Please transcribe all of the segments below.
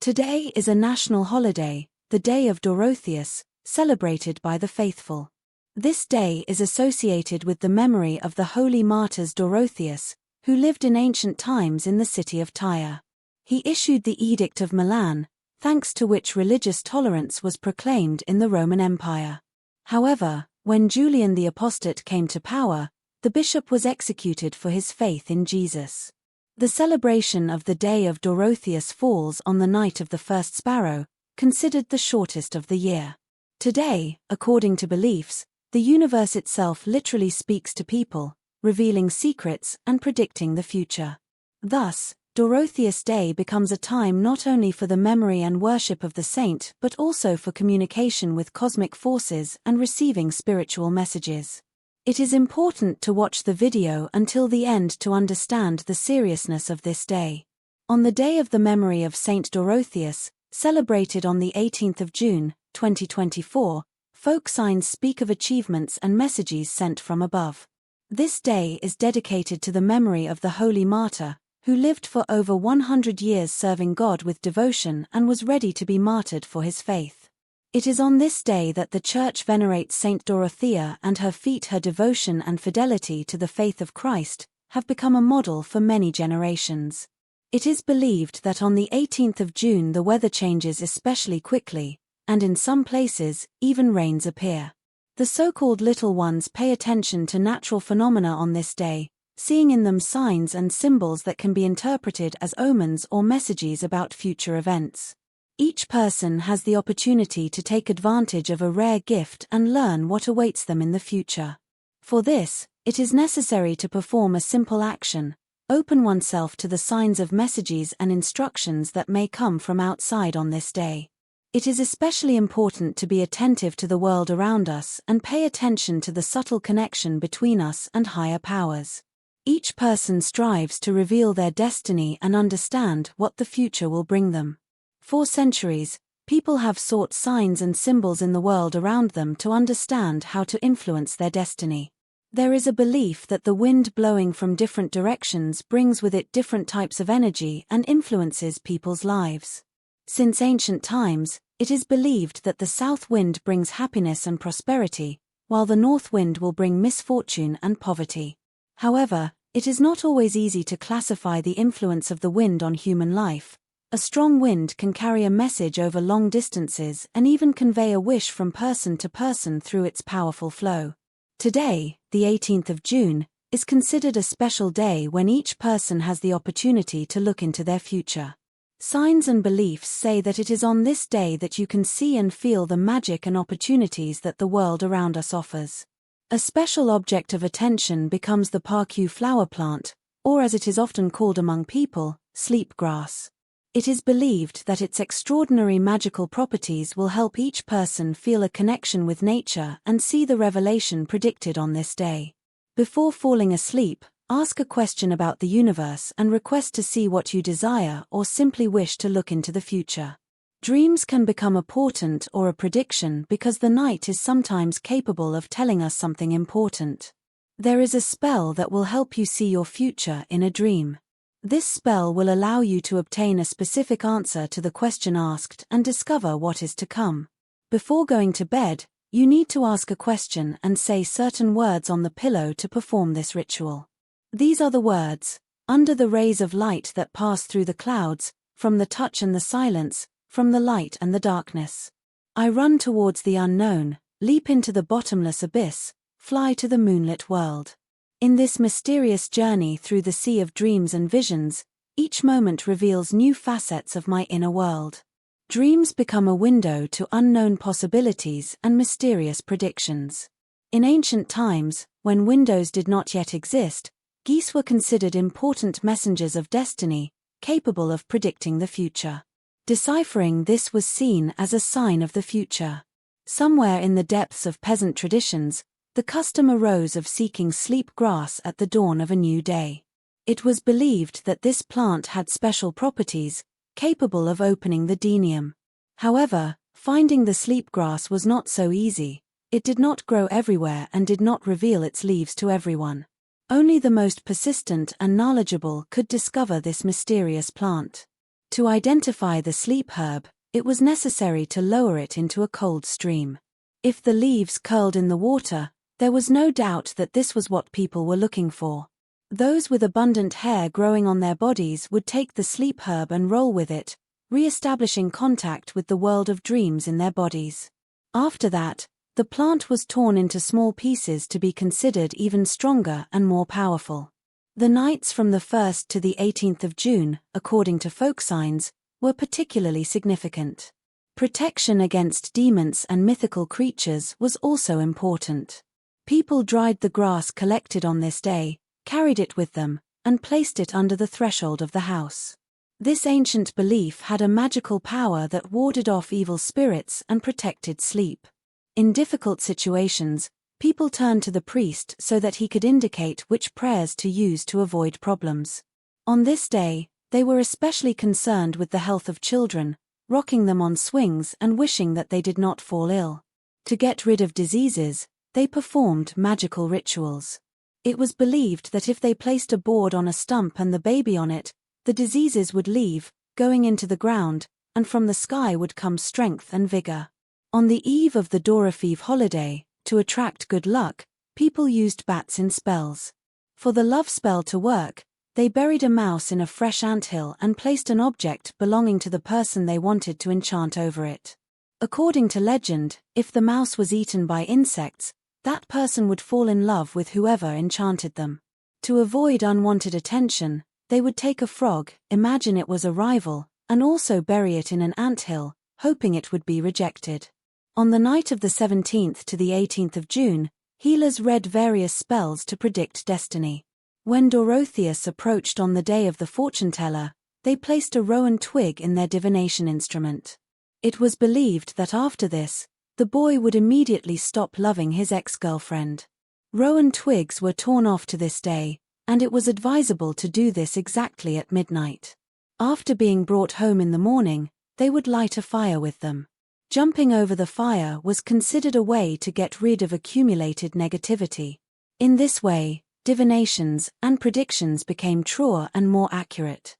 Today is a national holiday, the Day of Dorotheus, celebrated by the faithful. This day is associated with the memory of the holy martyrs Dorofeev, who lived in ancient times in the city of Tyre. He issued the Edict of Milan, thanks to which religious tolerance was proclaimed in the Roman Empire. However, when Julian the Apostate came to power, the bishop was executed for his faith in Jesus. The celebration of the Day of Dorotheus falls on the night of the first sparrow, considered the shortest of the year. Today, according to beliefs, the universe itself literally speaks to people, revealing secrets and predicting the future. Thus, Dorotheus Day becomes a time not only for the memory and worship of the saint but also for communication with cosmic forces and receiving spiritual messages. It is important to watch the video until the end to understand the seriousness of this day. On the day of the memory of Saint Dorotheus, celebrated on the 18th of June, 2024, folk signs speak of achievements and messages sent from above. This day is dedicated to the memory of the holy martyr, who lived for over 100 years serving God with devotion and was ready to be martyred for his faith. It is on this day that the Church venerates Saint Dorothea, and her feat, her devotion and fidelity to the faith of Christ, have become a model for many generations. It is believed that on the 18th of June the weather changes especially quickly, and in some places, even rains appear. The so-called little ones pay attention to natural phenomena on this day, seeing in them signs and symbols that can be interpreted as omens or messages about future events. Each person has the opportunity to take advantage of a rare gift and learn what awaits them in the future. For this, it is necessary to perform a simple action: open oneself to the signs of messages and instructions that may come from outside on this day. It is especially important to be attentive to the world around us and pay attention to the subtle connection between us and higher powers. Each person strives to reveal their destiny and understand what the future will bring them. For centuries, people have sought signs and symbols in the world around them to understand how to influence their destiny. There is a belief that the wind blowing from different directions brings with it different types of energy and influences people's lives. Since ancient times, it is believed that the south wind brings happiness and prosperity, while the north wind will bring misfortune and poverty. However, it is not always easy to classify the influence of the wind on human life. A strong wind can carry a message over long distances and even convey a wish from person to person through its powerful flow. Today, the 18th of June, is considered a special day when each person has the opportunity to look into their future. Signs and beliefs say that it is on this day that you can see and feel the magic and opportunities that the world around us offers. A special object of attention becomes the parquet flower plant, or as it is often called among people, sleep grass. It is believed that its extraordinary magical properties will help each person feel a connection with nature and see the revelation predicted on this day. Before falling asleep, ask a question about the universe and request to see what you desire or simply wish to look into the future. Dreams can become a portent or a prediction because the night is sometimes capable of telling us something important. There is a spell that will help you see your future in a dream. This spell will allow you to obtain a specific answer to the question asked and discover what is to come. Before going to bed, you need to ask a question and say certain words on the pillow to perform this ritual. These are the words: under the rays of light that pass through the clouds, from the touch and the silence, from the light and the darkness. I run towards the unknown, leap into the bottomless abyss, fly to the moonlit world. In this mysterious journey through the sea of dreams and visions, each moment reveals new facets of my inner world. Dreams become a window to unknown possibilities and mysterious predictions. In ancient times, when windows did not yet exist, geese were considered important messengers of destiny, capable of predicting the future. Deciphering this was seen as a sign of the future. Somewhere in the depths of peasant traditions, the custom arose of seeking sleep grass at the dawn of a new day. It was believed that this plant had special properties, capable of opening the denium. However, finding the sleep grass was not so easy. It did not grow everywhere and did not reveal its leaves to everyone. Only the most persistent and knowledgeable could discover this mysterious plant. To identify the sleep herb, it was necessary to lower it into a cold stream. If the leaves curled in the water, there was no doubt that this was what people were looking for. Those with abundant hair growing on their bodies would take the sleep herb and roll with it, re-establishing contact with the world of dreams in their bodies. After that, the plant was torn into small pieces to be considered even stronger and more powerful. The nights from the 1st to the 18th of June, according to folk signs, were particularly significant. Protection against demons and mythical creatures was also important. People dried the grass collected on this day, carried it with them, and placed it under the threshold of the house. This ancient belief had a magical power that warded off evil spirits and protected sleep. In difficult situations, people turned to the priest so that he could indicate which prayers to use to avoid problems. On this day, they were especially concerned with the health of children, rocking them on swings and wishing that they did not fall ill. To get rid of diseases, they performed magical rituals. It was believed that if they placed a board on a stump and the baby on it, the diseases would leave, going into the ground, and from the sky would come strength and vigor. On the eve of the Dorofeev holiday, to attract good luck, people used bats in spells. For the love spell to work, they buried a mouse in a fresh anthill and placed an object belonging to the person they wanted to enchant over it. According to legend, if the mouse was eaten by insects, that person would fall in love with whoever enchanted them. To avoid unwanted attention, they would take a frog, imagine it was a rival, and also bury it in an anthill, hoping it would be rejected. On the night of the 17th to the 18th of June, healers read various spells to predict destiny. When Dorofeev approached on the day of the fortune-teller, they placed a rowan twig in their divination instrument. It was believed that after this, the boy would immediately stop loving his ex-girlfriend. Rowan twigs were torn off to this day, and it was advisable to do this exactly at midnight. After being brought home in the morning, they would light a fire with them. Jumping over the fire was considered a way to get rid of accumulated negativity. In this way, divinations and predictions became truer and more accurate.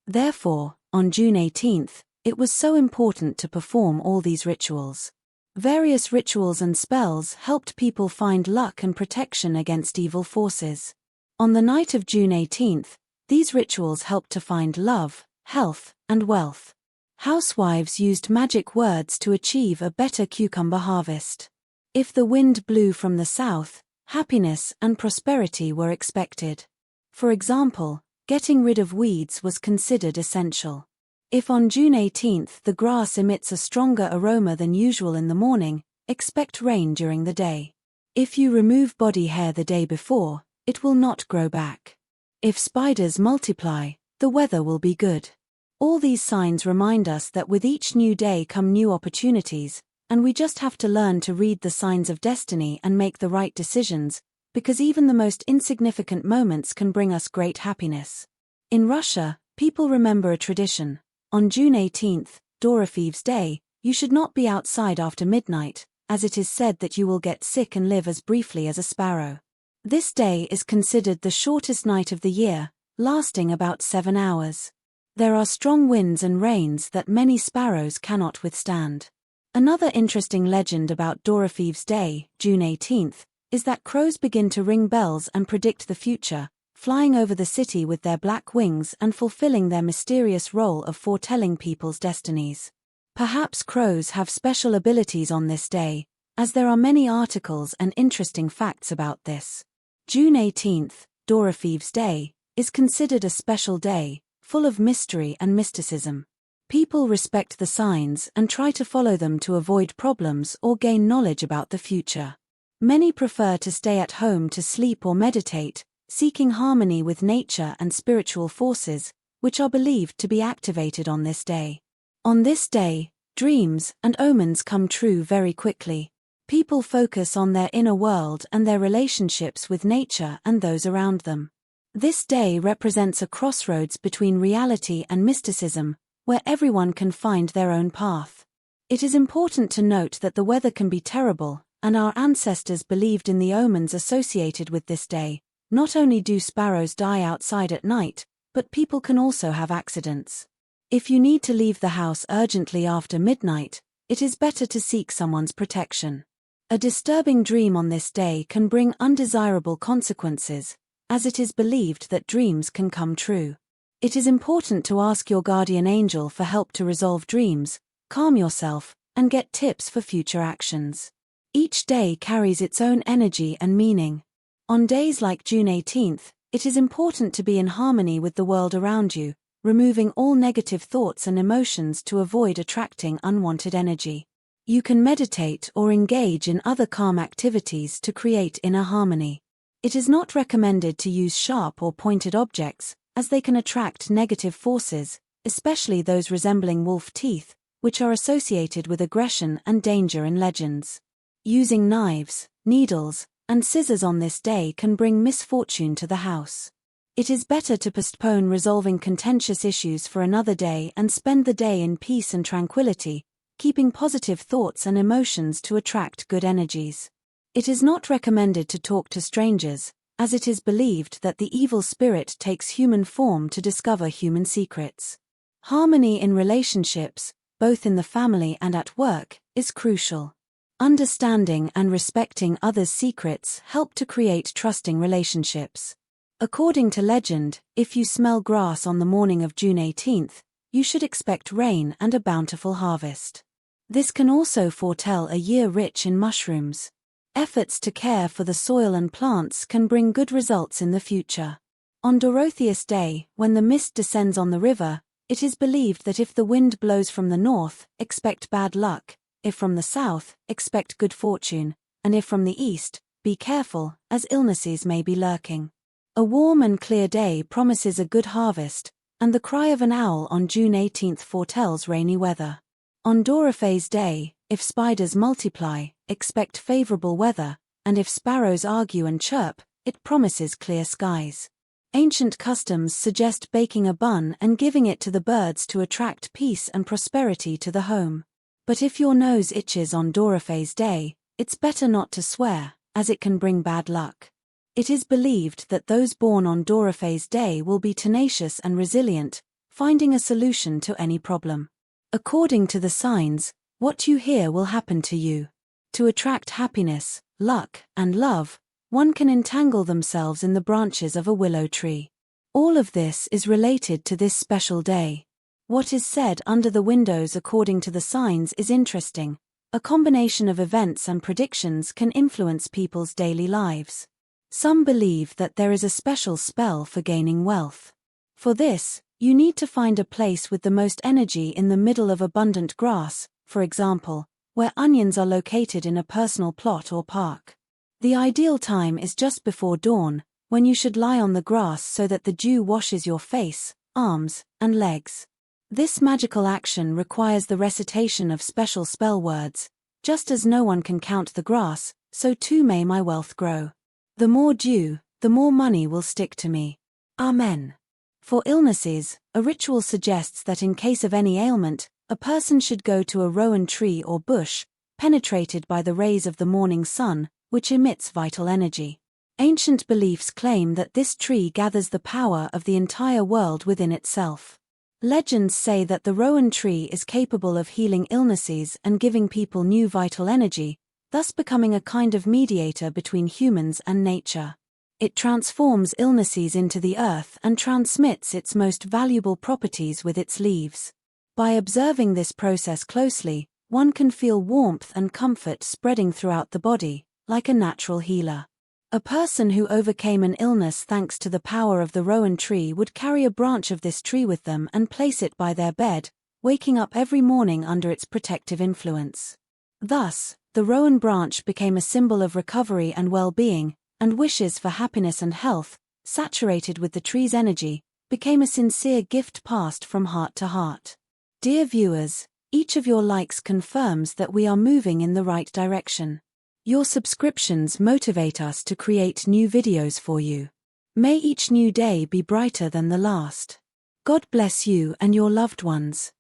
Therefore, on June 18th, it was so important to perform all these rituals. Various rituals and spells helped people find luck and protection against evil forces. On the night of June 18th, these rituals helped to find love, health, and wealth. Housewives used magic words to achieve a better cucumber harvest. If the wind blew from the south, happiness and prosperity were expected. For example, getting rid of weeds was considered essential. If on June 18th the grass emits a stronger aroma than usual in the morning, expect rain during the day. If you remove body hair the day before, it will not grow back. If spiders multiply, the weather will be good. All these signs remind us that with each new day come new opportunities, and we just have to learn to read the signs of destiny and make the right decisions, because even the most insignificant moments can bring us great happiness. In Russia, people remember a tradition. On June 18th, Dorofeev's Day, you should not be outside after midnight, as it is said that you will get sick and live as briefly as a sparrow. This day is considered the shortest night of the year, lasting about 7 hours. There are strong winds and rains that many sparrows cannot withstand. Another interesting legend about Dorofeev's Day, June 18th, is that crows begin to ring bells and predict the future, flying over the city with their black wings and fulfilling their mysterious role of foretelling people's destinies. Perhaps crows have special abilities on this day, as there are many articles and interesting facts about this. June 18th, Dorofeev's Day, is considered a special day, full of mystery and mysticism. People respect the signs and try to follow them to avoid problems or gain knowledge about the future. Many prefer to stay at home to sleep or meditate, seeking harmony with nature and spiritual forces, which are believed to be activated on this day. On this day, dreams and omens come true very quickly. People focus on their inner world and their relationships with nature and those around them. This day represents a crossroads between reality and mysticism, where everyone can find their own path. It is important to note that the weather can be terrible, and our ancestors believed in the omens associated with this day. Not only do sparrows die outside at night, but people can also have accidents. If you need to leave the house urgently after midnight, it is better to seek someone's protection. A disturbing dream on this day can bring undesirable consequences, as it is believed that dreams can come true. It is important to ask your guardian angel for help to resolve dreams, calm yourself, and get tips for future actions. Each day carries its own energy and meaning. On days like June 18th, it is important to be in harmony with the world around you, removing all negative thoughts and emotions to avoid attracting unwanted energy. You can meditate or engage in other calm activities to create inner harmony. It is not recommended to use sharp or pointed objects, as they can attract negative forces, especially those resembling wolf teeth, which are associated with aggression and danger in legends. Using knives, needles, and scissors on this day can bring misfortune to the house. It is better to postpone resolving contentious issues for another day and spend the day in peace and tranquility, keeping positive thoughts and emotions to attract good energies. It is not recommended to talk to strangers, as it is believed that the evil spirit takes human form to discover human secrets. Harmony in relationships, both in the family and at work, is crucial. Understanding and respecting others' secrets help to create trusting relationships. According to legend, if you smell grass on the morning of June 18th, you should expect rain and a bountiful harvest. This can also foretell a year rich in mushrooms. Efforts to care for the soil and plants can bring good results in the future. On Dorofeev Day, when the mist descends on the river, it is believed that if the wind blows from the north, expect bad luck, if from the south, expect good fortune, and if from the east, be careful, as illnesses may be lurking. A warm and clear day promises a good harvest, and the cry of an owl on June 18th foretells rainy weather. On Dorofeev Day, if spiders multiply, expect favorable weather, and if sparrows argue and chirp, it promises clear skies. Ancient customs suggest baking a bun and giving it to the birds to attract peace and prosperity to the home. But if your nose itches on Dorofeev Day, it's better not to swear, as it can bring bad luck. It is believed that those born on Dorofeev Day will be tenacious and resilient, finding a solution to any problem. According to the signs, what you hear will happen to you. To attract happiness, luck, and love, one can entangle themselves in the branches of a willow tree. All of this is related to this special day. What is said under the windows according to the signs is interesting. A combination of events and predictions can influence people's daily lives. Some believe that there is a special spell for gaining wealth. For this, you need to find a place with the most energy in the middle of abundant grass, for example, where onions are located in a personal plot or park. The ideal time is just before dawn, when you should lie on the grass so that the dew washes your face, arms, and legs. This magical action requires the recitation of special spell words. Just as no one can count the grass, so too may my wealth grow. The more dew, the more money will stick to me. Amen. For illnesses, a ritual suggests that in case of any ailment, a person should go to a rowan tree or bush, penetrated by the rays of the morning sun, which emits vital energy. Ancient beliefs claim that this tree gathers the power of the entire world within itself. Legends say that the rowan tree is capable of healing illnesses and giving people new vital energy, thus becoming a kind of mediator between humans and nature. It transforms illnesses into the earth and transmits its most valuable properties with its leaves. By observing this process closely, one can feel warmth and comfort spreading throughout the body, like a natural healer. A person who overcame an illness thanks to the power of the rowan tree would carry a branch of this tree with them and place it by their bed, waking up every morning under its protective influence. Thus, the rowan branch became a symbol of recovery and well-being, and wishes for happiness and health, saturated with the tree's energy, became a sincere gift passed from heart to heart. Dear viewers, each of your likes confirms that we are moving in the right direction. Your subscriptions motivate us to create new videos for you. May each new day be brighter than the last. God bless you and your loved ones.